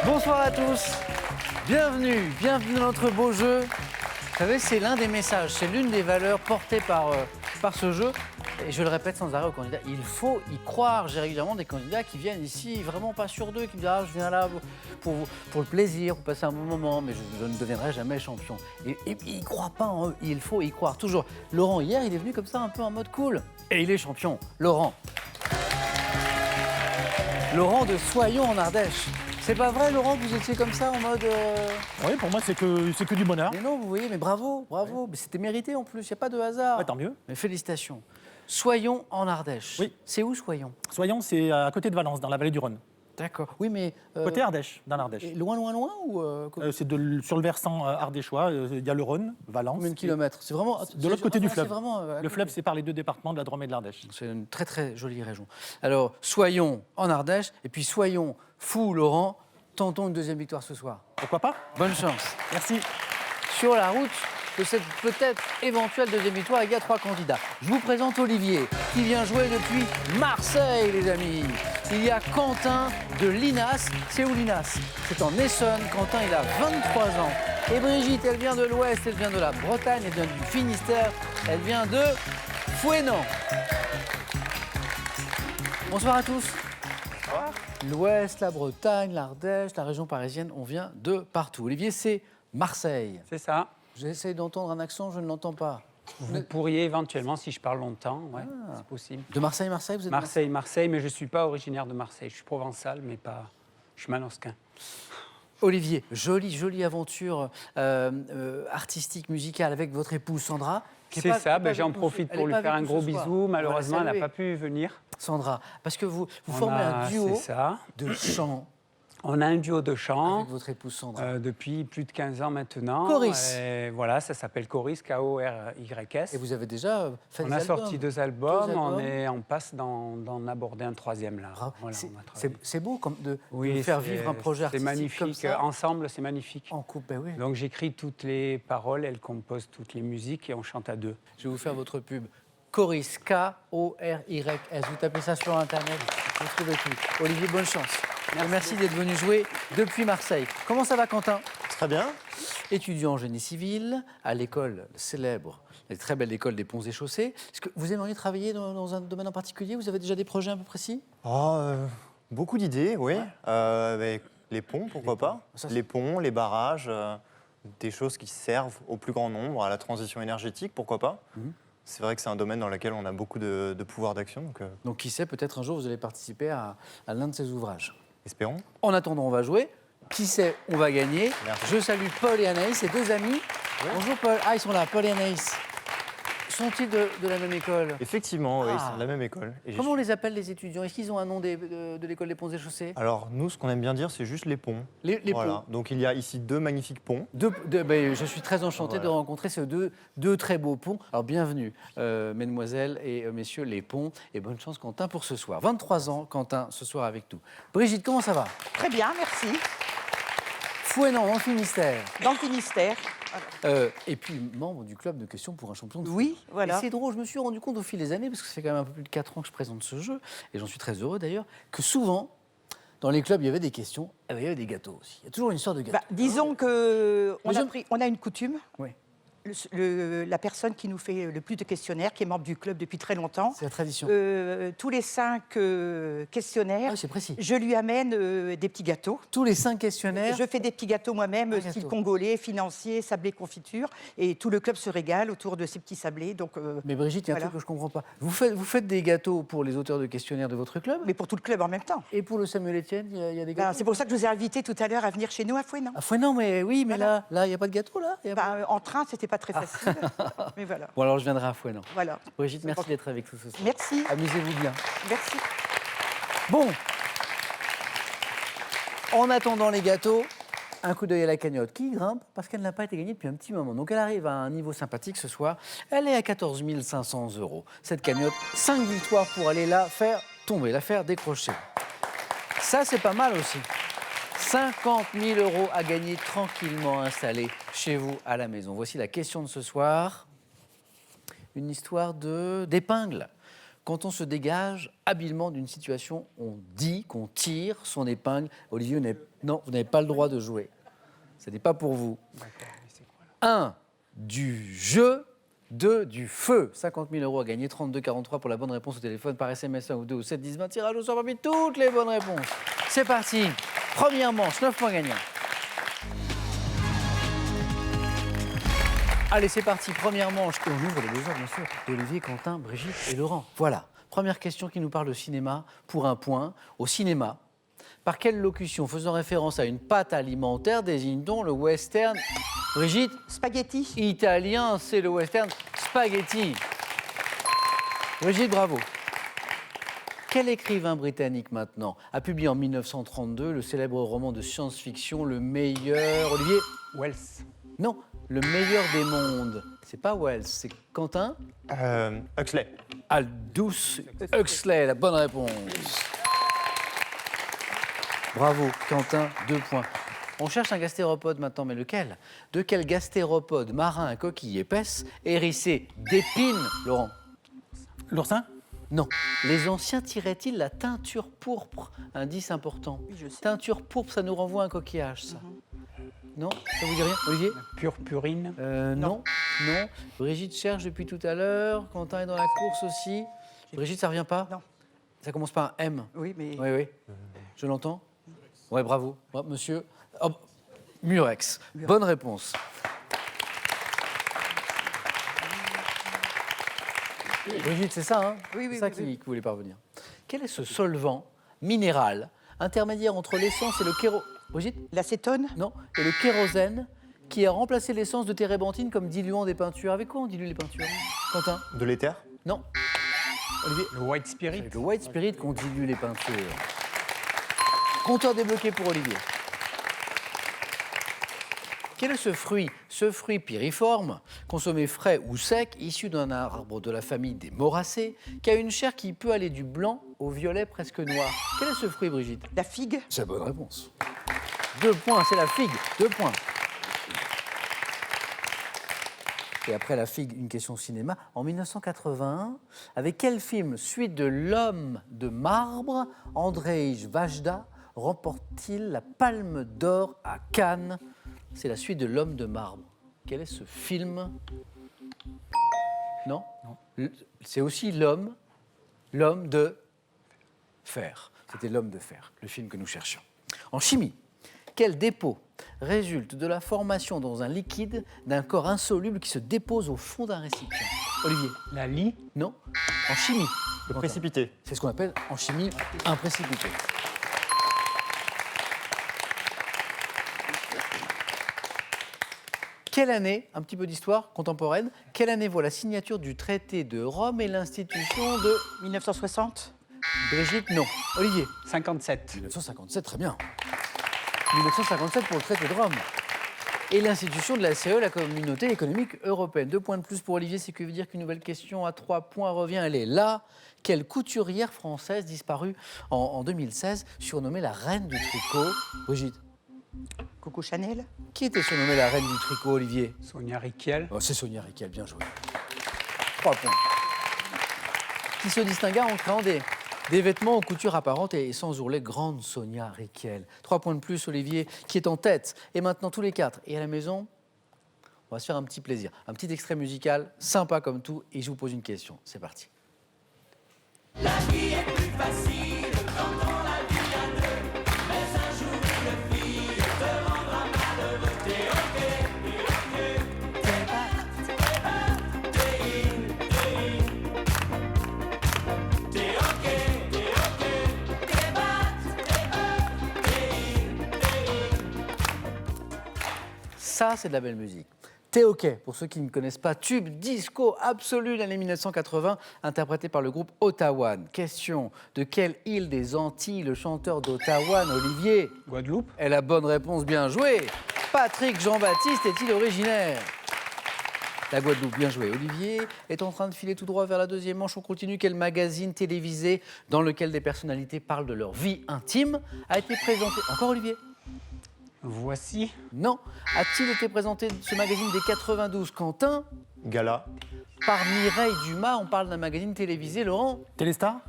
Bonsoir à tous, bienvenue dans notre beau jeu. Vous savez, c'est l'un des messages, c'est l'une des valeurs portées par ce jeu. Et je le répète sans arrêt aux candidats, il faut y croire. J'ai régulièrement des candidats qui viennent ici vraiment pas sûrs d'eux, qui me disent « Ah, je viens là pour le plaisir, pour passer un bon moment, mais je ne deviendrai jamais champion. » Et ils ne croient pas en eux, il faut y croire toujours. Laurent, hier, il est venu comme ça, un peu en mode cool. Et il est champion. Laurent de Soyons en Ardèche. C'est pas vrai, Laurent, que vous étiez comme ça en mode... Oui, pour moi, c'est que du bonheur. Mais non, vous voyez, mais bravo. Ouais. Mais c'était mérité en plus, il n'y a pas de hasard. Ouais, tant mieux. Mais félicitations. Soyons en Ardèche. Oui. C'est où, Soyons? Soyons, c'est à côté de Valence, dans la vallée du Rhône. D'accord. Oui, mais... Côté Ardèche, dans l'Ardèche. Loin ou... C'est sur le versant ardéchois, il y a le Rhône, Valence. Combien de kilomètres? C'est vraiment... De l'autre côté du fleuve. Vraiment, le fleuve sépare les deux départements de la Drôme et de l'Ardèche. C'est une très très jolie région. Alors, Soyons en Ardèche, et puis soyons fous, Laurent, tentons une deuxième victoire ce soir. Pourquoi pas? Bonne chance. Merci. Sur la route de cette peut-être éventuelle deuxième victoire, il y a 3 candidats. Je vous présente Olivier, qui vient jouer depuis Marseille, les amis. Il y a Quentin de Linas. C'est où Linas? C'est en Essonne. Quentin, il a 23 ans. Et Brigitte, elle vient de l'Ouest, elle vient de la Bretagne, elle vient du Finistère, elle vient de Fouesnant. Bonsoir à tous. Bonsoir. L'Ouest, la Bretagne, l'Ardèche, la région parisienne, on vient de partout. Olivier, c'est Marseille. C'est ça. J'essaie d'entendre un accent, je ne l'entends pas. Vous pourriez éventuellement, si je parle longtemps, ouais, c'est possible. De Marseille, vous êtes Marseille, mais je ne suis pas originaire de Marseille. Je suis provençal, mais pas... Je suis manosquin. Olivier, jolie aventure artistique, musicale avec votre épouse Sandra. C'est ça, j'en profite pour lui faire un gros bisou. Malheureusement, elle n'a pas pu venir. Sandra, parce que vous formez un duo de chant. On a un duo de chant. Avec votre épouse Sandra. Depuis plus de 15 ans maintenant. Choris. Voilà, ça s'appelle Choris, K-O-R-Y-S. Et vous avez déjà fait des albums. On a sorti 2 albums, on passe d'en aborder un 3e là. Voilà, c'est beau de faire vivre un projet artistique magnifique. Comme ça. Ensemble, c'est magnifique. En couple, oui. Donc j'écris toutes les paroles, elle compose toutes les musiques et on chante à 2. Je vais vous faire votre pub. Choris, K-O-R-Y-S. Vous tapez ça sur Internet, vous trouvez tout. Olivier, bonne chance. Merci d'être venu jouer depuis Marseille. Comment ça va, Quentin? Très bien. Étudiant en génie civil à l'école célèbre, la très belle école des Ponts et Chaussées. Est-ce que vous aimeriez travailler dans un domaine en particulier? Vous avez déjà des projets un peu précis? Beaucoup d'idées, oui. Les ponts, pourquoi pas? Les ponts, les barrages, des choses qui servent au plus grand nombre, à la transition énergétique, pourquoi pas? C'est vrai que c'est un domaine dans lequel on a beaucoup de pouvoir d'action. Donc qui sait, peut-être un jour vous allez participer à l'un de ces ouvrages. Espérons. En attendant, on va jouer. Qui sait, on va gagner. Merci. Je salue Paul et Anaïs, ces 2 amis. Ouais. Bonjour Paul. Ah, ils sont là, Paul et Anaïs. Sont-ils de la même école? Effectivement, oui, ils sont de la même école. Et comment on les appelle, les étudiants? Est-ce qu'ils ont un nom de l'école des Ponts et Chaussées? Alors, nous, ce qu'on aime bien dire, c'est juste les ponts. Les voilà. ponts. Donc, il y a ici 2 magnifiques ponts. Je suis très enchanté de rencontrer ces deux très beaux ponts. Alors, bienvenue, mesdemoiselles et messieurs, les ponts. Et bonne chance, Quentin, pour ce soir. 23 ans, Quentin, ce soir avec nous. Brigitte, comment ça va? Très bien, merci. Fouesnant, dans le Finistère. Dans le Finistère. Et puis, membre du club de questions pour un champion de foot. Oui, voilà. Et c'est drôle, je me suis rendu compte au fil des années, parce que ça fait quand même un peu plus de 4 ans que je présente ce jeu, et j'en suis très heureux d'ailleurs, que souvent, dans les clubs, il y avait des questions, et il y avait des gâteaux aussi. Il y a toujours une histoire de gâteau. Disons qu'on a une coutume. Oui. La personne qui nous fait le plus de questionnaires, qui est membre du club depuis très longtemps. C'est la tradition. Tous les 5 questionnaires, c'est précis. Je lui amène des petits gâteaux. Tous les 5 questionnaires. Je fais des petits gâteaux moi-même, style congolais, financier, sablé confiture. Et tout le club se régale autour de ces petits sablés. Donc, mais Brigitte, il y a un truc que je ne comprends pas. Vous faites des gâteaux pour les auteurs de questionnaires de votre club? Mais pour tout le club en même temps. Et pour le Samuel Etienne, il y a des gâteaux? C'est pour ça que je vous ai invité tout à l'heure à venir chez nous à Fouesnant. À Fouesnant, mais oui, mais voilà. là, il n'y a pas de gâteau, là? En train, c'était pas très facile, mais voilà. Bon, alors je viendrai à Fouesnant. Voilà. Brigitte, merci d'être avec nous ce soir. Merci. Amusez-vous bien. Merci. Bon. En attendant les gâteaux, un coup d'œil à la cagnotte qui grimpe parce qu'elle n'a pas été gagnée depuis un petit moment. Donc elle arrive à un niveau sympathique ce soir. Elle est à 14 500 €. Cette cagnotte, 5 victoires pour aller la faire tomber, la faire décrocher. Ça, c'est pas mal aussi. 50 000 € à gagner tranquillement installés chez vous à la maison. Voici la question de ce soir. Une histoire d'épingle. quand on se dégage habilement d'une situation, on dit qu'on tire son épingle. Olivier, non, vous n'avez pas le droit de jouer. Ce n'est pas pour vous. 1, du jeu. 2, du feu. 50 000 € à gagner. 32,43 pour la bonne réponse au téléphone par SMS 1 ou 2 ou 7 10 20. Tirage au sort parmi toutes les bonnes réponses. C'est parti. Première manche, 9 points gagnants. Allez, c'est parti. Première manche. Et on ouvre les deux heures, bien sûr. Olivier, Quentin, Brigitte et Laurent. Voilà. Première question qui nous parle de cinéma pour un point. Au cinéma, par quelle locution faisant référence à une pâte alimentaire désigne-t-on le western? Brigitte? Spaghetti. Italien, c'est le western spaghetti. Brigitte, bravo. Quel écrivain britannique maintenant a publié en 1932 le célèbre roman de science-fiction Le Meilleur... Olivier? Wells. Non, Le Meilleur des mondes. C'est pas Wells, c'est Quentin? Huxley. Aldous Huxley, la bonne réponse. Bravo, Quentin, 2 points. On cherche un gastéropode maintenant, mais lequel? De quel gastéropode marin à coquille épaisse, hérissé d'épines, Laurent? L'oursin? Non. Les anciens tiraient-ils la teinture pourpre? Indice important. Oui, je sais. Teinture pourpre, ça nous renvoie à un coquillage, ça. Non? Ça vous dit rien, Olivier? Purpurine. Non. Non. Brigitte cherche depuis tout à l'heure. Quentin est dans la course aussi. Brigitte, ça revient pas? Non. Ça commence par un M. Oui, mais... Oui. Je l'entends? Ouais, bravo. Monsieur. Oh, Murex. Bonne réponse. Brigitte, c'est ça, hein? Oui, C'est ça qui voulait parvenir. Quel est ce solvant minéral intermédiaire entre l'essence et le Brigitte? L'acétone. Non. Et le kérosène qui a remplacé l'essence de térébenthine comme diluant des peintures. Avec quoi on dilue les peintures? Quentin? De l'éther. Non. Olivier? Le white spirit. Avec le white spirit qu'on dilue les peintures. Compteur débloqué pour Olivier. Quel est ce fruit? Ce fruit piriforme, consommé frais ou sec, issu d'un arbre de la famille des moracées, qui a une chair qui peut aller du blanc au violet presque noir. Quel est ce fruit, Brigitte? La figue. C'est la bonne réponse. 2 points, c'est la figue. 2 points. Et après la figue, une question cinéma. En 1981, avec quel film, suite de L'Homme de marbre, Andrzej Wajda remporte-t-il la Palme d'Or à Cannes? C'est la suite de L'Homme de marbre. Quel est ce film? Non. C'est aussi l'homme de fer. C'était L'Homme de fer, le film que nous cherchions. En chimie, quel dépôt résulte de la formation dans un liquide d'un corps insoluble qui se dépose au fond d'un récipient? Olivier? La lie. Non. En chimie. Le précipité. C'est ce qu'on appelle en chimie un précipité. Quelle année, un petit peu d'histoire contemporaine, quelle année voit la signature du traité de Rome et l'institution de... 1960. Brigitte, non. Olivier? 57. 1957, très bien. 1957 pour le traité de Rome. Et l'institution de la CE, la Communauté économique européenne. 2 points de plus pour Olivier, c'est que veut dire qu'une nouvelle question à 3 points revient. Elle est là. Quelle couturière française disparue en 2016, surnommée la reine du tricot? Brigitte? Coco Chanel. Qui était surnommée la reine du tricot, Olivier? Sonia Rykiel. Oh, c'est Sonia Rykiel, bien joué. 3 points. Qui se distingua en créant des vêtements aux coutures apparentes et sans ourlet, grande Sonia Rykiel. 3 points de plus, Olivier, qui est en tête. Et maintenant, tous les 4. Et à la maison, on va se faire un petit plaisir. Un petit extrait musical, sympa comme tout. Et je vous pose une question. C'est parti. La vie est plus facile quand on la vit à deux. Mais un jour une fille te rendra malheureux. T'es ok, t'es bad, t'es in. T'es ok, t'es bad, t'es in. Ça, c'est de la belle musique. T'es OK, pour ceux qui ne connaissent pas, tube disco absolu l'année 1980, interprété par le groupe Ottawan. Question, de quelle île des Antilles le chanteur d'Ottawan, Olivier? Guadeloupe. Et la bonne réponse, bien jouée. Patrick Jean-Baptiste est-il originaire? La Guadeloupe, bien joué. Olivier est en train de filer tout droit vers la deuxième manche. On continue. Quel magazine télévisé dans lequel des personnalités parlent de leur vie intime a été présenté? Encore Olivier? Voici. Non. A-t-il été présenté ce magazine des 92? Quentin? Gala. par Mireille Dumas. On parle d'un magazine télévisé, Laurent? Téléstar?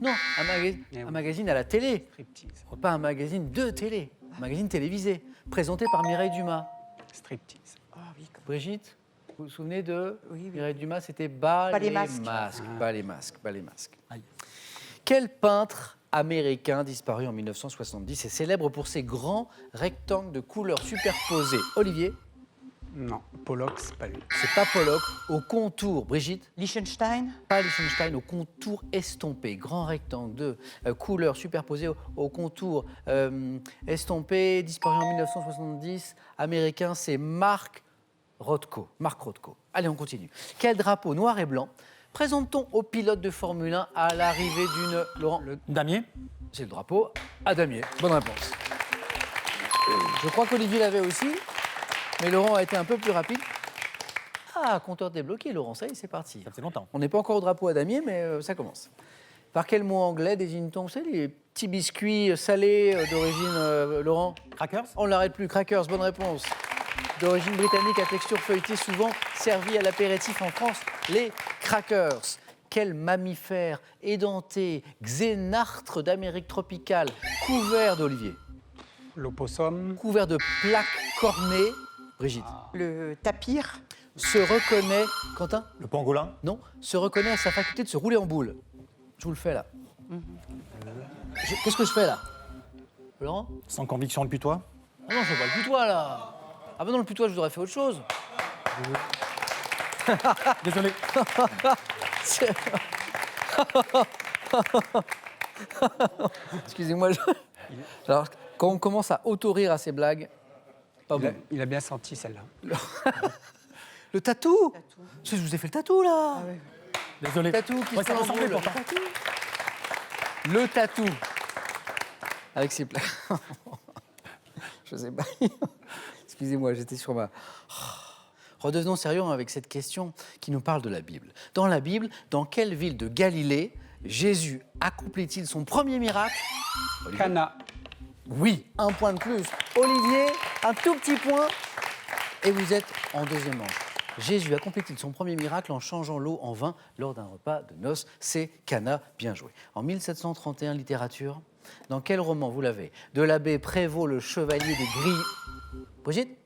Non, un magazine à la télé. Striptease. Pas un magazine de télé, un magazine télévisé, présenté par Mireille Dumas. Striptease. Brigitte, vous vous souvenez de Oui. Mireille Dumas? C'était Bas les les masques. masques. Bas les masques, bas les masques. Aïe. Quel peintre américain disparu en 1970 est célèbre pour ses grands rectangles de couleurs superposés? Olivier? Non, Pollock, c'est pas lui. C'est pas Pollock, au contour. Brigitte? Liechtenstein. Pas Liechtenstein, au contour estompé, grand rectangle de couleurs superposées au contour estompé, disparu en 1970, américain, c'est Marc Rothko. Marc Rothko. Allez, on continue. Quel drapeau noir et blanc présente-t-on aux pilotes de Formule 1 à l'arrivée d'une... Laurent? Damier? C'est le drapeau à damier. Bonne réponse. Je crois qu'Olivier l'avait aussi, mais Laurent a été un peu plus rapide. Ah, compteur débloqué, Laurent, ça y est, c'est parti. Ça fait longtemps. On n'est pas encore au drapeau à damier, mais ça commence. Par quel mot anglais désigne-t-on, vous savez, les petits biscuits salés d'origine, Laurent? Crackers? On ne l'arrête plus, crackers, bonne réponse. D'origine britannique à texture feuilletée, souvent servi à l'apéritif en France, les crackers. Quel mammifère édenté, xénartre d'Amérique tropicale, couvert d'Olivier, L'opossum. couvert de plaques cornées, Brigitte, Le tapir. se reconnaît, Quentin? Le pangolin? Non, se reconnaît à sa faculté de se rouler en boule. Je vous le fais là. Qu'est-ce que je fais là? Laurent? Sans conviction, le putois? Ah non, je fais pas le putois là. Ah ben non, le putois, je vous aurais fait autre chose. Désolé. C'est- Excusez-moi. Alors, quand on commence à auto-rire à ces blagues, pas bon. Il a bien senti celle-là. Le tatou? Je vous ai fait le tatou là. Désolé. Tatou qui Ouais, se ça fait en ressemblait boule. pourtant. Le tatou. Avec ses plaques. Je sais pas. Excusez-moi, j'étais sur ma... Redevenons sérieux avec cette question qui nous parle de la Bible. Dans la Bible, dans quelle ville de Galilée Jésus accomplit-il son premier miracle? Olivier? Cana. Oui, un point de plus. Olivier, un tout petit point. Et vous êtes en deuxième manche. Jésus accomplit-il son premier miracle en changeant l'eau en vin lors d'un repas de noces? C'est Cana, bien joué. En 1731, littérature, dans quel roman vous l'avez? De l'abbé Prévost, le chevalier des grilles. Brigitte?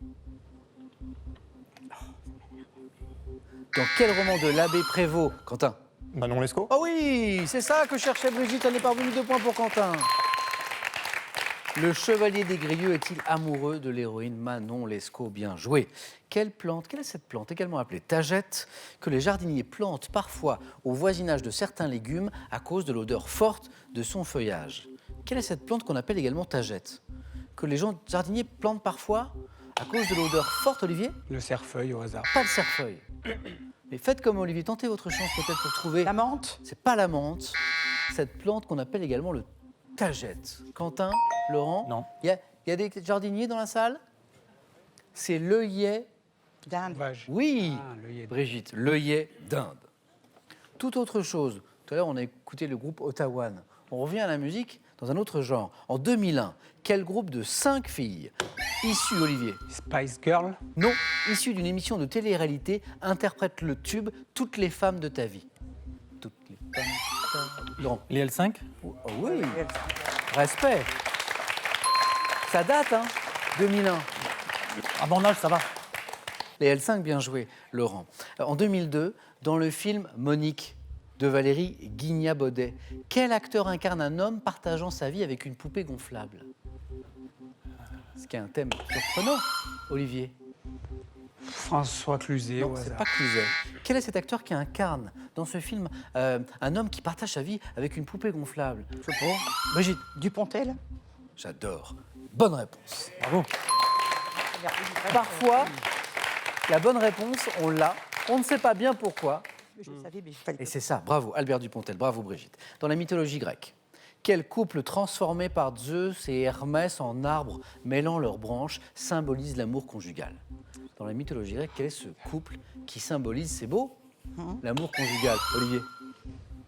Dans quel roman de l'abbé Prévost, Quentin? Manon Lescaut? Oh oui, c'est ça que cherchait Brigitte, elle est parvenue 2 points pour Quentin. Le chevalier des Grieux est-il amoureux de l'héroïne Manon Lescaut? Bien joué. Quelle est cette plante, également appelée tagette, que les jardiniers plantent parfois au voisinage de certains légumes à cause de l'odeur forte de son feuillage? Quelle est cette plante qu'on appelle également tagette, que les jardiniers plantent parfois à cause de l'odeur forte, Olivier? Le cerfeuil au hasard. Pas le cerfeuil. Mais faites comme Olivier, tentez votre chance peut-être pour trouver... La menthe. C'est pas la menthe, cette plante qu'on appelle également le tagette. Quentin, Laurent? Non. Il y a des jardiniers dans la salle? C'est l'œillet. D'Inde. Vache. Oui, Ah, l'œillet. Brigitte, l'œillet d'Inde. Toute autre chose. Tout à l'heure, on a écouté le groupe Ottawan. On revient à la musique dans un autre genre. En 2001, quel groupe de 5 filles, issues, Olivier? Spice Girl. Non, issues d'une émission de télé-réalité, interprète le tube Toutes les femmes de ta vie. Toutes les femmes de ta vie. Laurent? Les L5? Oh oui, respect. Ça date, hein, 2001. À mon âge, ça va. Les L5, bien joué, Laurent. En 2002, dans le film Monique de Valérie Guignat-Baudet, quel acteur incarne un homme partageant sa vie avec une poupée gonflable? Ce qui est un thème surprenant, Olivier. François Cluzet Non, au c'est hasard. pas Cluzet. Quel est cet acteur qui incarne dans ce film un homme qui partage sa vie avec une poupée gonflable? Je sais pas. Brigitte? Dupontel. J'adore. Bonne réponse. Bravo. Parfois, la bonne réponse, on l'a. On ne sait pas bien pourquoi. Je le savais, mais il fallait. Et c'est ça. Bravo, Albert Dupontel. Bravo, Brigitte. Dans la mythologie grecque, quel couple transformé par Zeus et Hermès en arbres mêlant leurs branches symbolise l'amour conjugal? Dans la mythologie grecque, quel est ce couple qui symbolise, c'est beau, l'amour conjugal? Olivier?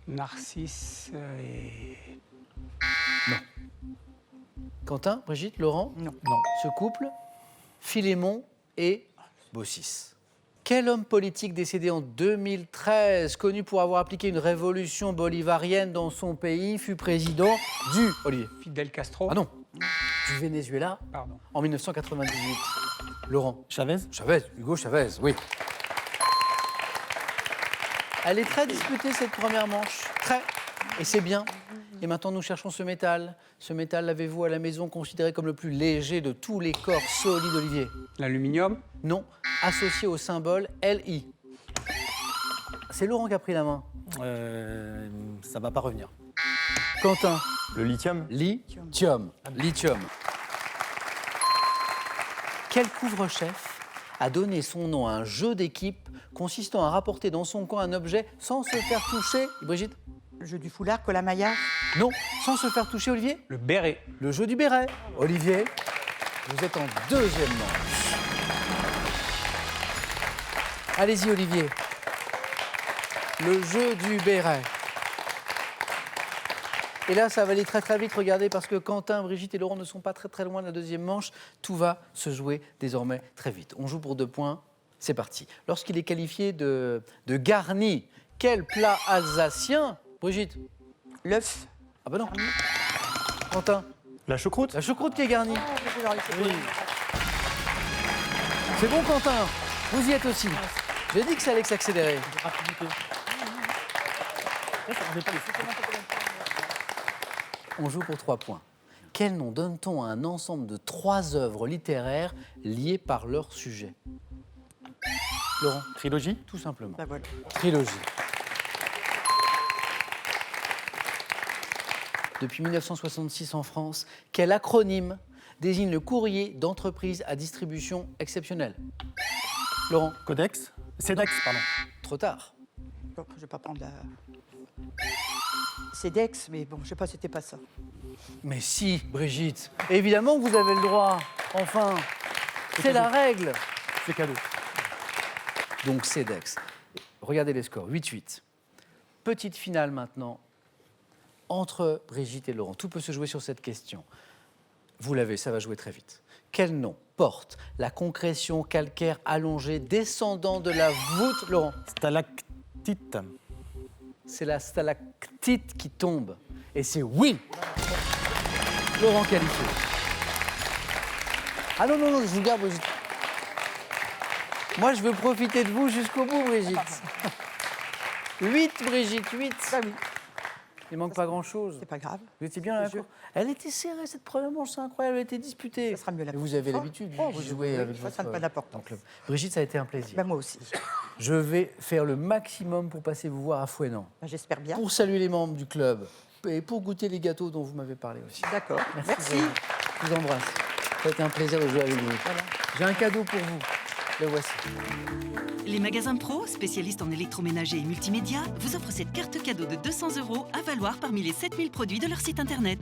Narcisse et... Quentin? Brigitte? Laurent? Non. Non. Ce couple, Philémon et Baucis. Quel homme politique décédé en 2013, connu pour avoir appliqué une révolution bolivarienne dans son pays, fut président du... Olivier. Fidel Castro. Ah non, du Venezuela Pardon. en 1998. Laurent. Chavez. Chavez, Hugo Chavez, oui. Elle est très disputée cette première manche, très, et c'est bien. Et maintenant nous cherchons ce métal. Ce métal, l'avez-vous à la maison considéré comme le plus léger de tous les corps solides, Olivier? L'aluminium. Non, associé au symbole LI. C'est Laurent qui a pris la main. Ça va pas revenir. Quentin. Le lithium. Lithium. Lithium. Quel couvre-chef a donné son nom à un jeu d'équipe consistant à rapporter dans son coin un objet sans se faire toucher? Brigitte? Le jeu du foulard, Colamaya. Non, sans se faire toucher, Olivier? Le béret. Le jeu du béret. Olivier, vous êtes en deuxième manche. Allez-y, Olivier. Le jeu du béret. Et là, ça va aller très très vite, regardez, parce que Quentin, Brigitte et Laurent ne sont pas très très loin de la deuxième manche. Tout va se jouer désormais très vite. On joue pour 2 points, c'est parti. Lorsqu'il est qualifié de garni, quel plat alsacien? Brigitte? L'œuf. Ah ben non. Quentin? La choucroute. La choucroute qui est garnie. C'est bon, Quentin, vous y êtes aussi. J'ai dit que ça allait s'accélérer. Rapidité. On joue pour 3 points. Quel nom donne-t-on à un ensemble de 3 œuvres littéraires liées par leur sujet? Laurent? Trilogie. Tout simplement. Bah voilà. Trilogie. Depuis 1966 en France, quel acronyme désigne le courrier d'entreprise à distribution exceptionnelle? Laurent? Codex. CEDEX, pardon. Trop tard. Bon, je vais pas prendre la... C'est Dex, mais bon, je sais pas, c'était pas ça. Mais si, Brigitte, évidemment que vous avez le droit. Enfin, c'est la règle. C'est cadeau. Donc CEDEX. Regardez les scores, 8-8. Petite finale maintenant entre Brigitte et Laurent. Tout peut se jouer sur cette question. Vous l'avez, ça va jouer très vite. Quel nom porte la concrétion calcaire allongée descendant de la voûte, Laurent? Stalactite. C'est la stalactite qui tombe. Et c'est oui. Laurent qualifié. Ah non, non, non, je vous garde, Brigitte. Moi, je veux profiter de vous jusqu'au bout, Brigitte. 8, Brigitte, 8. Bah oui, Il manque pas grand-chose. c'est pas grave. Vous étiez bien à la cour. Elle était serrée, cette première manche, c'est incroyable, elle était disputée. Ça sera mieux la Et vous prochaine avez fois. l'habitude Oh, de oui, jouer oui, avec ça, votre ça n'a pas d'importance. club. Brigitte, ça a été un plaisir. Bah moi aussi. Je vais faire le maximum pour passer vous voir à Fouesnant, Bah, j'espère bien. pour saluer les membres du club et pour goûter les gâteaux dont vous m'avez parlé aussi. D'accord. Merci. vraiment. Je vous embrasse. Ça a été un plaisir de jouer avec vous. J'ai un cadeau pour vous. Le voici. Les magasins Pro, spécialistes en électroménager et multimédia, vous offrent cette carte cadeau de 200 € à valoir parmi les 7000 produits de leur site internet.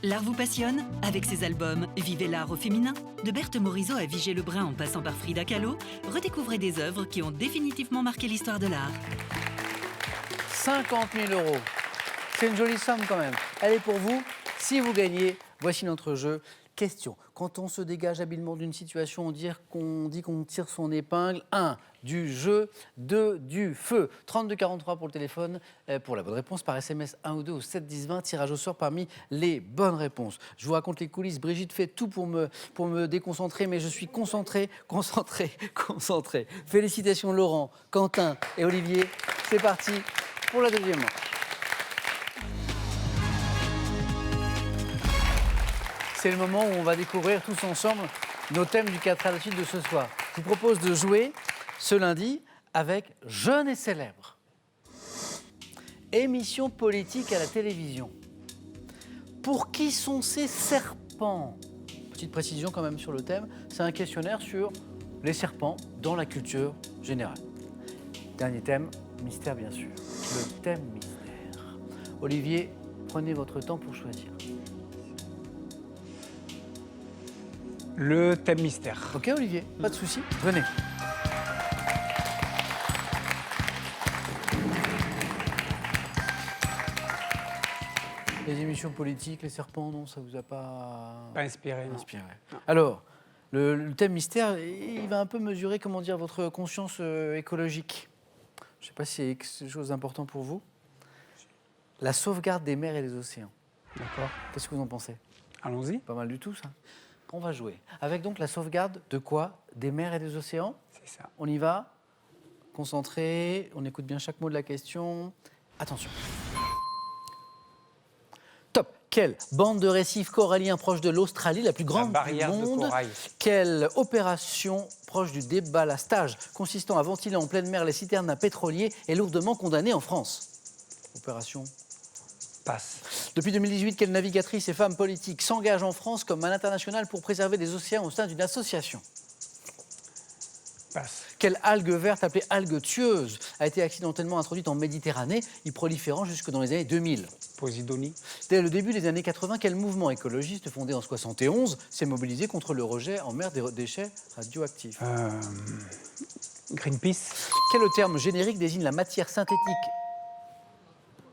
L'art vous passionne? Avec ses albums Vivez l'art au féminin, de Berthe Morisot à Vigée Lebrun en passant par Frida Kahlo, redécouvrez des œuvres qui ont définitivement marqué l'histoire de l'art. 50 000 €. C'est une jolie somme quand même. Elle est pour vous. Si vous gagnez, voici notre jeu. Question. Quand on se dégage habilement d'une situation, on dit qu'on tire son épingle. 1. Du jeu. 2. Du feu. 3243 pour le téléphone. Pour la bonne réponse, par SMS 1 ou 2 au 7 10 20. Tirage au sort parmi les bonnes réponses. Je vous raconte les coulisses. Brigitte fait tout pour me déconcentrer, mais je suis concentré. Félicitations Laurent, Quentin et Olivier. C'est parti pour la deuxième manche. C'est le moment où on va découvrir tous ensemble nos thèmes du 4 à la suite de ce soir. Je vous propose de jouer ce lundi avec Jeunes et célèbres. Émission politique à la télévision. Pour qui sont ces serpents? Petite précision quand même sur le thème, c'est un questionnaire sur les serpents dans la culture générale. Dernier thème, mystère bien sûr. Le thème mystère. Olivier, prenez votre temps pour choisir. Le thème mystère. Ok Olivier, pas de souci, venez. Les émissions politiques, les serpents, non, ça vous a pas Pas inspiré, non. inspiré. Alors, Le thème mystère, il va un peu mesurer, comment dire, votre conscience écologique. Je ne sais pas si c'est quelque chose d'important pour vous. La sauvegarde des mers et des océans. D'accord. Qu'est-ce que vous en pensez? Allons-y. Pas mal du tout, ça. On va jouer. Avec donc la sauvegarde de quoi? Des mers et des océans? C'est ça. On y va. Concentré. On écoute bien chaque mot de la question. Attention. Top. Quelle bande de récifs coralliens proche de l'Australie, la plus grande du barrière de monde? corail. Quelle opération proche du déballastage consistant à ventiler en pleine mer les citernes d'un pétrolier est lourdement condamnée en France? Opération. Passe. Depuis 2018, quelle navigatrice et femme politique s'engage en France comme à l'international pour préserver les océans au sein d'une association? Passe. Quelle algue verte appelée algue tueuse a été accidentellement introduite en Méditerranée, y proliférant jusque dans les années 2000? Posidonie. Dès le début des années 80, quel mouvement écologiste fondé en 71 s'est mobilisé contre le rejet en mer des déchets radioactifs? Greenpeace. Quel terme générique désigne la matière synthétique?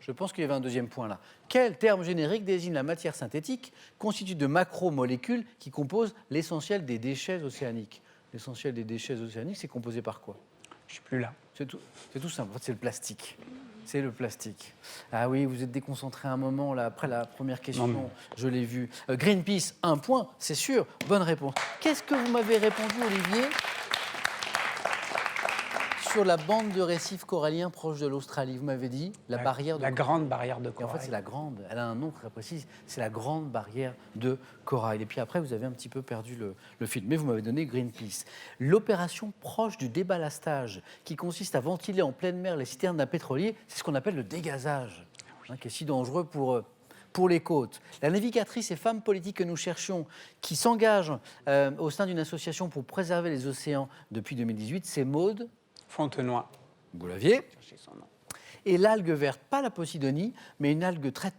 Je pense qu'il y avait un deuxième point là. Quel terme générique désigne la matière synthétique constituée de macromolécules qui composent l'essentiel des déchets océaniques? L'essentiel des déchets océaniques, c'est composé par quoi? Je suis plus là. C'est tout simple, en fait, c'est le plastique. C'est le plastique. Ah oui, vous êtes déconcentré un moment, là, après la première question, Non, je l'ai vu. Greenpeace, 1 point, c'est sûr, bonne réponse. Qu'est-ce que vous m'avez répondu, Olivier? Sur la bande de récifs coralliens proche de l'Australie, vous m'avez dit la barrière de La corail. grande barrière de Et en corail. fait, c'est la grande, elle a un nom très précis, c'est la grande barrière de corail. Et puis après, vous avez un petit peu perdu le fil, mais vous m'avez donné Greenpeace. L'opération proche du déballastage, qui consiste à ventiler en pleine mer les citernes d'un pétrolier, c'est ce qu'on appelle le dégazage, qui est si dangereux pour les côtes. La navigatrice et femme politique que nous cherchions, qui s'engage au sein d'une association pour préserver les océans depuis 2018, c'est Maude Fontenoy. vous l'aviez. Cherchez son nom. Et l'algue verte, pas la Posidonie, mais une algue très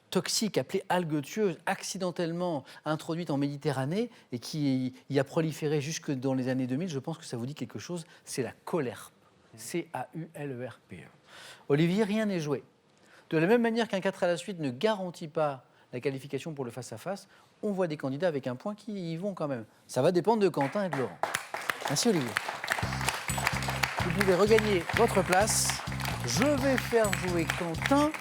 toxique appelée algue tueuse, accidentellement introduite en Méditerranée et qui y a proliféré jusque dans les années 2000, je pense que ça vous dit quelque chose, c'est la Caulerpe. C-A-U-L-E-R-P-E. Olivier, rien n'est joué. De la même manière qu'un 4 à la suite ne garantit pas la qualification pour le face-à-face, on voit des candidats avec un point qui y vont quand même. Ça va dépendre de Quentin et de Laurent. Merci Olivier. Vous pouvez regagner votre place. Je vais faire jouer Quentin,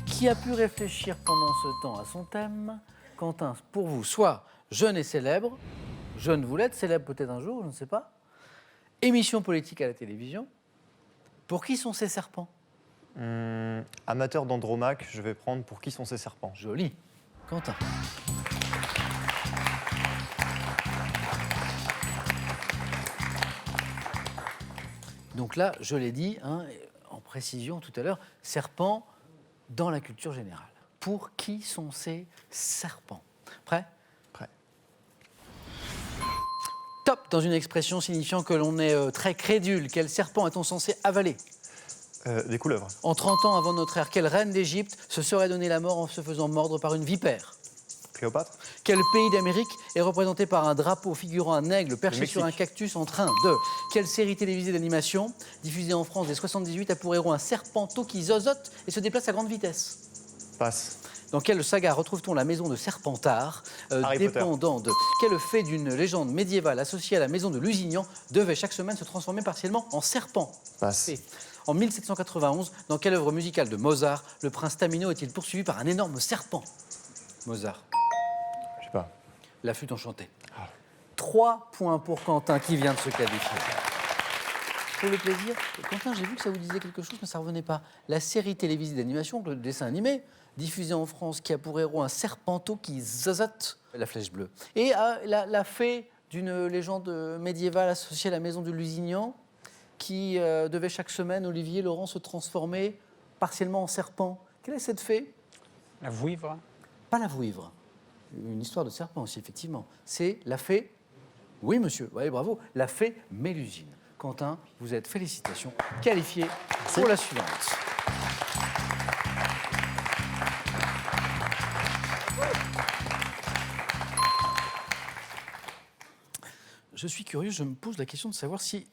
qui a pu réfléchir pendant ce temps à son thème. Quentin, pour vous, soit jeune et célèbre, jeune vous l'êtes, célèbre peut-être un jour, je ne sais pas. Émission politique à la télévision. Pour qui sont ces serpents? Amateur d'Andromaque, je vais prendre pour qui sont ces serpents. Joli. Quentin. Donc là, je l'ai dit en précision tout à l'heure, serpents dans la culture générale. Pour qui sont ces serpents? Prêt? Prêt. Top, dans une expression signifiant que l'on est très crédule. Quel serpent est-on censé avaler? Des couleuvres. En 30 ans avant notre ère, quelle reine d'Égypte se serait donné la mort en se faisant mordre par une vipère? Cléopâtre. Quel pays d'Amérique est représenté par un drapeau figurant un aigle perché sur un cactus en train de? Quelle série télévisée d'animation, diffusée en France dès 78, a pour héros un serpenteau qui zozote et se déplace à grande vitesse? Passe. Dans quelle saga retrouve-t-on la maison de Serpentard, Harry Potter. dépendant de quel fait d'une légende médiévale associée à la maison de Lusignan devait chaque semaine se transformer partiellement en serpent? Passe. Et en 1791, dans quelle œuvre musicale de Mozart le prince Tamino est-il poursuivi par un énorme serpent? Mozart. Je sais pas. La flûte enchantée. 3 points pour Quentin qui vient de se qualifier. Pour le plaisir, Quentin, j'ai vu que ça vous disait quelque chose, mais ça ne revenait pas. La série télévisée d'animation, le dessin animé, diffusé en France, qui a pour héros un serpenteau qui zazote la flèche bleue. Et la fée d'une légende médiévale associée à la maison de Lusignan, qui devait chaque semaine, Olivier, Laurent, se transformer partiellement en serpent. Quelle est cette fée? La vouivre. Pas la vouivre. Une histoire de serpent aussi, effectivement. C'est la fée... Oui, monsieur, oui, bravo. La fée Mélusine. Quentin, vous êtes, félicitations, qualifié pour la suivante. Je suis curieux, je me pose la question de savoir si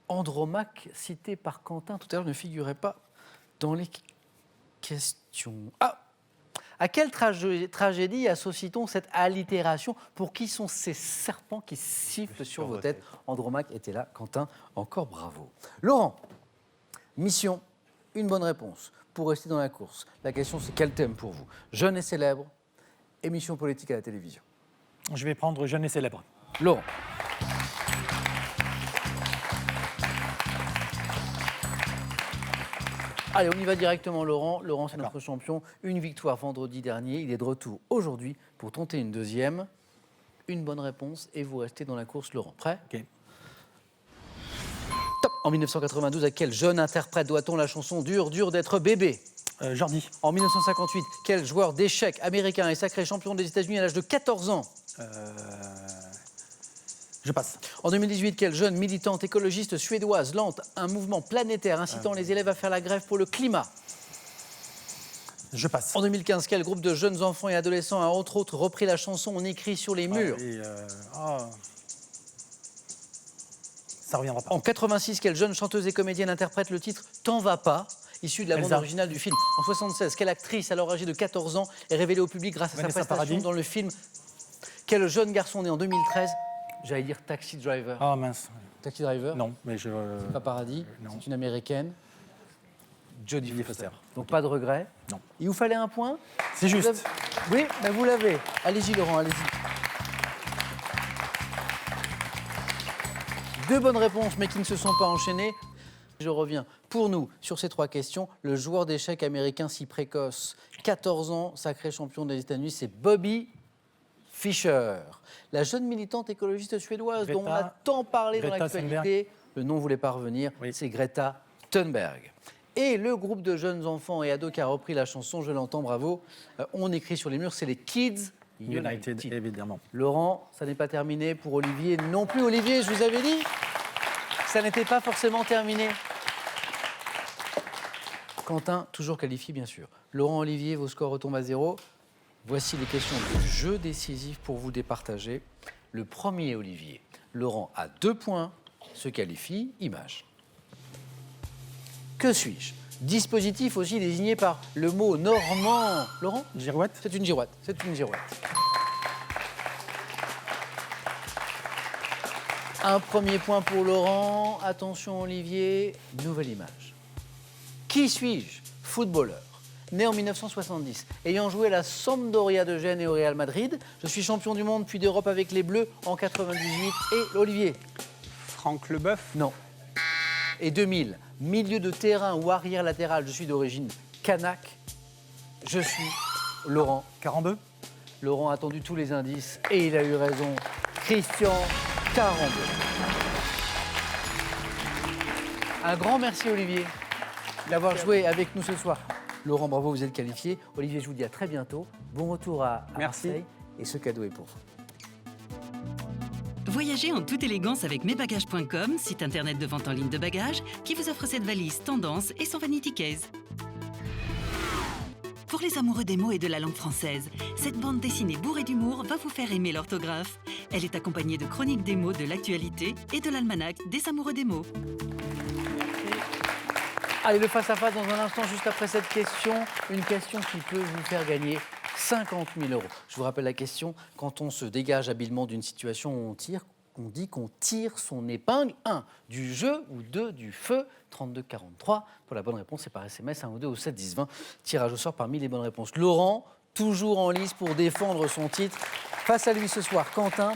Andromaque, cité par Quentin tout à l'heure, ne figurait pas dans les questions. Ah! À quelle tragédie associe-t-on cette allitération? Pour qui sont ces serpents qui sifflent sur vos têtes? Andromaque était là, Quentin, encore bravo. Laurent, mission, une bonne réponse pour rester dans la course. La question, c'est quel thème pour vous? Jeune et célèbre, émission politique à la télévision. Je vais prendre jeune et célèbre. Laurent. Allez, on y va directement, Laurent. Laurent, c'est notre champion. Une victoire vendredi dernier. Il est de retour aujourd'hui pour tenter une deuxième. Une bonne réponse et vous restez dans la course, Laurent. Prêt? Ok. Top. En 1992, à quel jeune interprète doit-on la chanson Dur, dur d'être bébé? Jordi. En 1958, quel joueur d'échecs américain est sacré champion des États-Unis à l'âge de 14 ans? Je passe. En 2018, quelle jeune militante écologiste suédoise lance un mouvement planétaire incitant les élèves à faire la grève pour le climat? Je passe. En 2015, quel groupe de jeunes enfants et adolescents a entre autres repris la chanson On écrit sur les murs? Ça reviendra pas. En 86, quelle jeune chanteuse et comédienne interprète le titre T'en vas pas, issu de la bande Elsa. originale du film? En 76, quelle actrice, alors âgée de 14 ans, est révélée au public grâce à Vanessa sa prestation Paradis. dans le film? Quel jeune garçon né en 2013, j'allais dire Taxi Driver? Ah mince. Taxi Driver? Non, mais je... Pas Paradis, non. c'est une américaine. Jodie Jodie Foster. Foster. Donc pas de regret. Non. Il vous fallait un point? C'est Vous juste. avez- Oui, mais vous l'avez. Allez-y, Laurent, allez-y. Deux bonnes réponses, mais qui ne se sont pas enchaînées. Je reviens pour nous sur ces trois questions. Le joueur d'échecs américain si précoce, 14 ans, sacré champion des États-Unis, c'est Bobby Fischer. La jeune militante écologiste suédoise dont on a tant parlé dans Greta l'actualité, le nom voulait pas revenir, Oui. c'est Greta Thunberg. Et le groupe de jeunes enfants et ados qui a repris la chanson, je l'entends, bravo, on écrit sur les murs, c'est les Kids United, évidemment. Laurent, ça n'est pas terminé pour Olivier non plus. Olivier, je vous avais dit, ça n'était pas forcément terminé. Quentin, toujours qualifié, bien sûr. Laurent, Olivier, vos scores retombent à 0. Voici les questions du jeu décisif pour vous départager. Le premier, Olivier. Laurent a 2 points, se qualifie, image. Que suis-je? Dispositif aussi désigné par le mot normand. Laurent? Girouette. C'est une girouette. C'est une girouette. Un premier point pour Laurent. Attention, Olivier. Nouvelle image. Qui suis-je? Footballeur. Né en 1970, ayant joué la Sampdoria de Gênes et au Real Madrid. Je suis champion du monde puis d'Europe avec les Bleus en 98. Et Olivier? Franck Leboeuf. Non. Et 2000, milieu de terrain ou arrière latéral, je suis d'origine kanak. Je suis Laurent. Carambeu. Laurent a attendu tous les indices et il a eu raison. Christian Carambeu. Un grand merci Olivier d'avoir joué avec nous ce soir. Laurent, bravo, vous êtes qualifié. Olivier, je vous dis à très bientôt. Bon retour à Merci. Marseille et ce cadeau est pour vous. Voyagez en toute élégance avec mesbagages.com, site internet de vente en ligne de bagages, qui vous offre cette valise tendance et son vanity case. Pour les amoureux des mots et de la langue française, cette bande dessinée bourrée d'humour va vous faire aimer l'orthographe. Elle est accompagnée de chroniques des mots de l'actualité et de l'almanach des amoureux des mots. Allez, le face-à-face dans un instant, juste après cette question. Une question qui peut vous faire gagner 50 000 €. Je vous rappelle la question, quand on se dégage habilement d'une situation où on tire, on dit qu'on tire son épingle. 1, du jeu ou 2, du feu. 32 43. Pour la bonne réponse, c'est par SMS, 1 ou 2 au 7 10 20. Tirage au sort parmi les bonnes réponses. Laurent, toujours en lice pour défendre son titre. Face à lui ce soir, Quentin.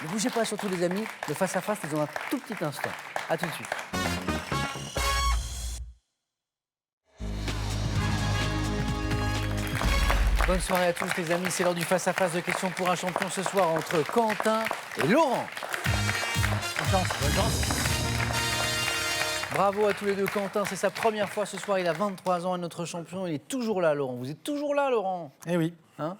Ne bougez pas surtout les amis, le face-à-face c'est dans un tout petit instant. A tout de suite. Bonne soirée à tous les amis, c'est l'heure du face-à-face de questions pour un champion ce soir entre Quentin et Laurent. Bonne chance, bonne chance. Bravo à tous les deux. Quentin, c'est sa première fois ce soir, il a 23 ans et notre champion, il est toujours là Laurent. Vous êtes toujours là Laurent, Eh oui, hein?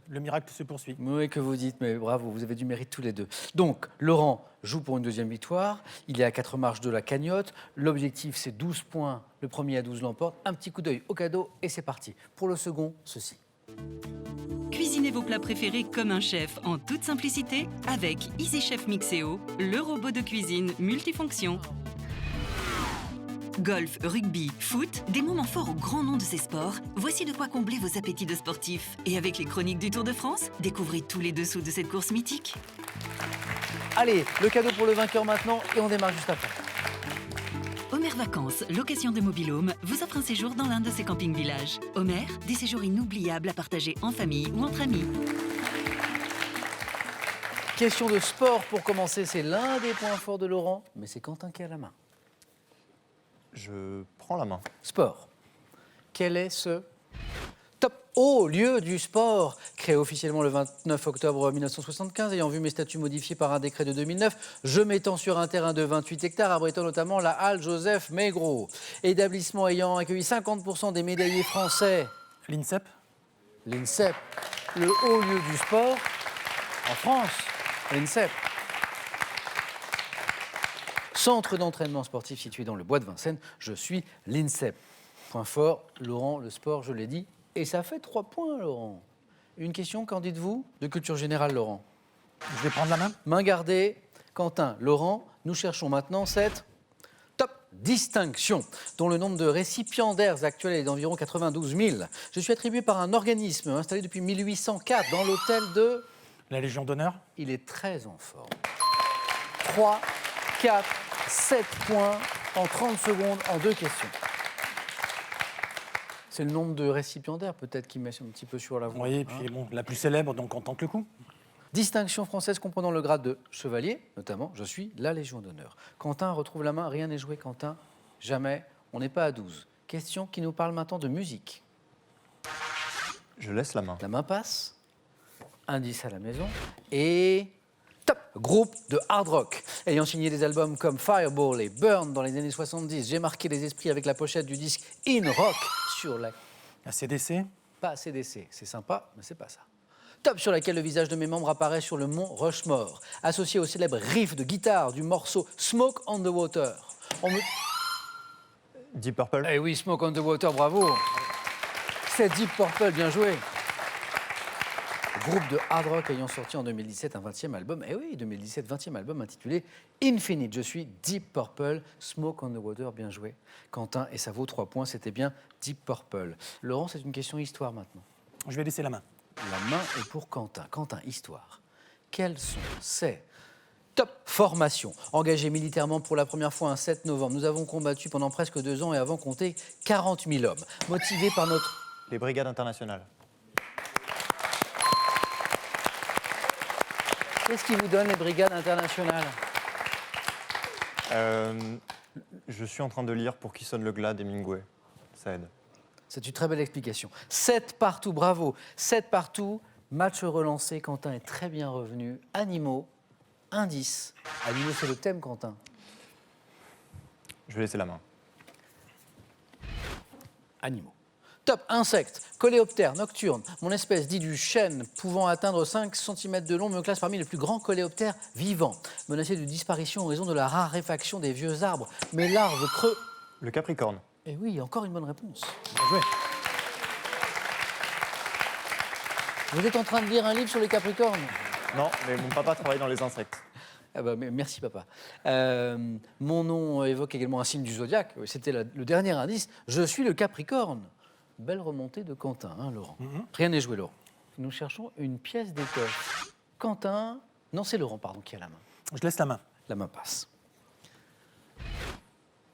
le miracle se poursuit. Oui, que vous dites, mais bravo, vous avez du mérite tous les deux. Donc, Laurent joue pour une deuxième victoire. Il est à 4 marches de la cagnotte. L'objectif, c'est 12 points. Le premier à 12 l'emporte. Un petit coup d'œil au cadeau et c'est parti. Pour le second, ceci. Cuisinez vos plats préférés comme un chef en toute simplicité avec EasyChef Mixeo, le robot de cuisine multifonction. Golf, rugby, foot, des moments forts au grand nom de ces sports. Voici de quoi combler vos appétits de sportifs. Et avec les chroniques du Tour de France, découvrez tous les dessous de cette course mythique. Allez, le cadeau pour le vainqueur maintenant et on démarre juste après. Homer Vacances, location de mobil-home, vous offre un séjour dans l'un de ses camping-villages. Homer, des séjours inoubliables à partager en famille ou entre amis. Question de sport pour commencer, c'est l'un des points forts de Laurent, mais c'est Quentin qui a la main. Je prends la main. Sport. Quel est ce top haut lieu du sport, créé officiellement le 29 octobre 1975, ayant vu mes statuts modifiés par un décret de 2009, je m'étends sur un terrain de 28 hectares, abritant notamment la halle Joseph Maigret. Établissement ayant accueilli 50% des médaillés français. L'INSEP. L'INSEP, le haut lieu du sport en France. L'INSEP. Centre d'entraînement sportif situé dans le bois de Vincennes, je suis l'INSEP. Point fort, Laurent, le sport, je l'ai dit. Et ça fait 3 points, Laurent. Une question, qu'en dites-vous de culture générale, Laurent? Je vais prendre la main. Main gardée, Quentin, Laurent, nous cherchons maintenant cette top distinction, dont le nombre de récipiendaires actuels est d'environ 92 000. Je suis attribué par un organisme installé depuis 1804 dans l'hôtel de... La Légion d'honneur. Il est très en forme. 3, 4, 7 points en 30 secondes en 2 questions. C'est le nombre de récipiendaires peut-être qui met un petit peu sur la voie. Oui, et puis bon, la plus célèbre, donc en tant que le coup. Distinction française comprenant le grade de chevalier, notamment, je suis la Légion d'honneur. Quentin retrouve la main, rien n'est joué, Quentin, jamais, on n'est pas à 12. Question qui nous parle maintenant de musique. Je laisse la main. La main passe, indice à la maison, et top groupe de hard rock. Ayant signé des albums comme Fireball et Burn dans les années 70, j'ai marqué les esprits avec la pochette du disque In Rock sur la... La CDC. Pas CDC, c'est sympa, mais c'est pas ça. Top sur laquelle le visage de mes membres apparaît sur le mont Rushmore, associé au célèbre riff de guitare du morceau Smoke on the Water. Deep Purple. Eh oui, Smoke on the Water, bravo. C'est Deep Purple, bien joué. Groupe de hard rock ayant sorti en 2017 un 20e album. Eh oui, 2017, 20e album intitulé Infinite. Je suis Deep Purple, Smoke on the Water, bien joué. Quentin, et ça vaut 3 points, c'était bien Deep Purple. Laurent, c'est une question histoire maintenant. Je vais laisser la main. La main est pour Quentin. Quentin, histoire. Quelles sont ces top formations engagées militairement pour la première fois un 7 novembre? Nous avons combattu pendant presque 2 ans et avons compté 40 000 hommes. Motivés par notre... Les brigades internationales. Qu'est-ce qui vous donne les brigades internationales? Je suis en train de lire Pour qui sonne le glas d'Hemingway. Ça aide. C'est une très belle explication. 7 partout, bravo. 7 partout, match relancé. Quentin est très bien revenu. Animaux, indice. Animaux, c'est le thème, Quentin. Je vais laisser la main. Animaux. Top, insectes, coléoptères, nocturnes. Mon espèce dit du chêne, pouvant atteindre 5 cm de long, me classe parmi les plus grands coléoptères vivants. Menacé de disparition en raison de la raréfaction des vieux arbres. Mes larves creux... Le Capricorne. Eh oui, encore une bonne réponse. Bien joué. Vous êtes en train de lire un livre sur les Capricornes? Non, mais mon papa travaille dans les insectes. Ah bah, merci papa. Mon nom évoque également un signe du zodiaque. C'était le dernier indice. Je suis le Capricorne. Belle remontée de Quentin, hein, Laurent. Rien n'est joué, Laurent. Nous cherchons une pièce d'étoffe. Quentin... Non, c'est Laurent, pardon, qui a la main. Je laisse la main. La main passe.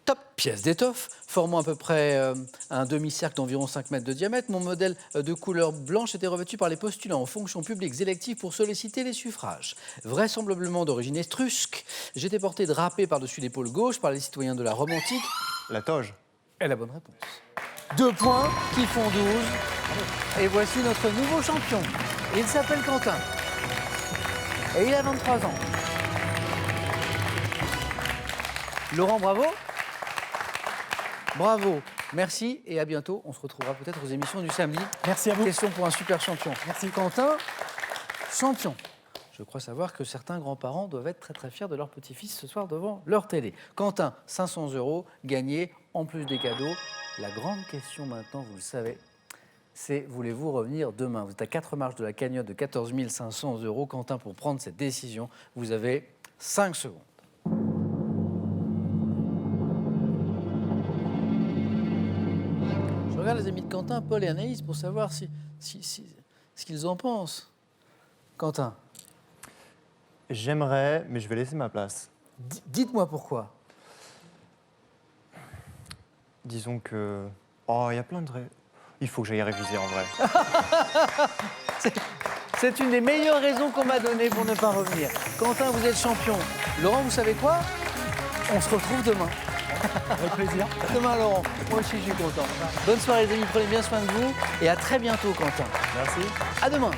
Top pièce d'étoffe, formant à peu près un demi-cercle d'environ 5 mètres de diamètre. Mon modèle de couleur blanche était revêtu par les postulants aux fonctions publiques électives pour solliciter les suffrages. Vraisemblablement d'origine étrusque, j'étais porté drapé par-dessus l'épaule gauche par les citoyens de la Rome antique. La toge. Et la bonne réponse. 2 points qui font 12. Et voici notre nouveau champion. Il s'appelle Quentin. Et il a 23 ans. Laurent, bravo. Bravo. Merci et à bientôt. On se retrouvera peut-être aux émissions du samedi. Merci à vous. Question pour un super champion. Merci Quentin. Champion. Je crois savoir que certains grands-parents doivent être très très fiers de leur petit-fils ce soir devant leur télé. Quentin, 500 € gagnés en plus des cadeaux. La grande question maintenant, vous le savez, c'est voulez-vous revenir demain? Vous êtes à 4 marches de la cagnotte de 14 500 €. Quentin, pour prendre cette décision, vous avez 5 secondes. les amis de Quentin, Paul et Anaïs, pour savoir ce qu'ils en pensent. Quentin, J'aimerais, mais je vais laisser ma place. dites-moi pourquoi. Disons que... Oh, il y a plein de... Il faut que j'aille réviser en vrai. C'est une des meilleures raisons qu'on m'a données pour ne pas revenir. Quentin, vous êtes champion. Laurent, vous savez quoi? On se retrouve demain. Avec plaisir. À demain, Laurent. Moi aussi, je suis content. Bonne soirée, les amis. Prenez bien soin de vous. Et à très bientôt, Quentin. Merci. À demain.